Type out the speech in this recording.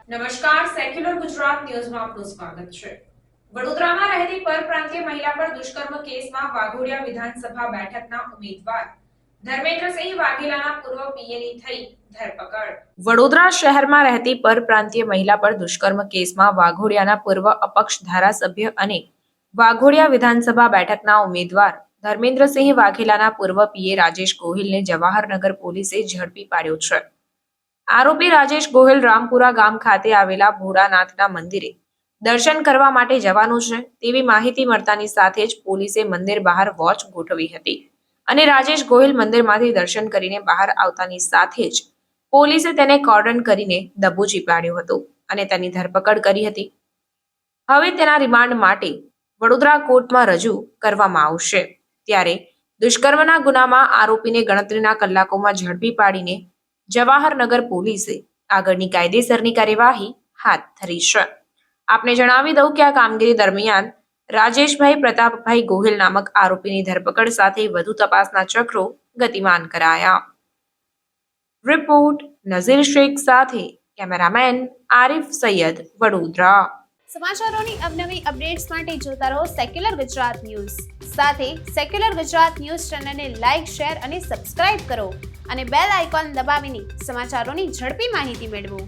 નમસ્કાર, સેક્યુલર ગુજરાત ન્યૂઝમાં આપનું સ્વાગત છે। વડોદરામાં રહેતી પરપ્રાંતીય મહિલા પર દુષ્કર્મ કેસમાં વાઘોડિયા વિધાનસભા બેઠકના ઉમેદવાર ધર્મેન્દ્રસિંહ વાઘેલાના પૂર્વ પીએની થઈ ધરપકડ। વડોદરા શહેરમાં રહેતી પરપ્રાંતીય મહિલા પર દુષ્કર્મ કેસમાં વાઘોડિયાના પૂર્વ અપક્ષ ધારાસભ્ય અને વાઘોડિયા વિધાનસભા બેઠકના ઉમેદવાર ધર્મેન્દ્રસિંહ વાઘેલાના પૂર્વ પીએ રાજેશ ગોહિલને જવાહરનગર પોલીસે ઝડપી પાડ્યો છે। આરોપી રાજેશ ગોહિલ રામપુરા ગામ ખાતે આવેલા ભોળાનાથના મંદિરે દર્શન કરવા માટે જવાનું છે તેવી માહિતી મળતાની સાથે જ પોલીસે મંદિર બહાર વોચ ગોઠવી હતી અને રાજેશ ગોહિલ મંદિરમાંથી દર્શન કરીને બહાર આવતાની સાથે જ પોલીસે તેને કોર્ડન કરીને દબોચી પાડ્યો હતો અને તેની ધરપકડ કરી હતી। હવે તેના રિમાન્ડ માટે વડોદરા કોર્ટમાં રજૂ કરવામાં આવશે। ત્યારે દુષ્કર્મના ગુનામાં આરોપીને ગણતરીના કલાકોમાં ઝડપી પાડીને જવાહરનગર પોલીસે આગળની કાયદેસરની કાર્યવાહી હાથ ધરી છે। આપને જણાવી દઉં કે આ કામગીરી દરમિયાન રાજેશભાઈ પ્રતાપભાઈ ગોહિલ નામક આરોપીની ધરપકડ સાથે વધુ તપાસના ચક્રો ગતિમાન કરાયા। રિપોર્ટ નઝીર શેખ સાથે કેમેરામેન આરિફ સૈયદ, વડોદરા। સમાચારોની અવનવી અપડેટ્સ માટે જોતા રહો સેક્યુલર ગુજરાત ન્યૂઝ। સાથે સેક્યુલર ગુજરાત ન્યૂઝ ચેનલને લાઇક, શેર અને સબસ્ક્રાઇબ કરો અને બેલ આઇકોન દબાવીને સમાચારોની ઝડપી માહિતી મેળવો।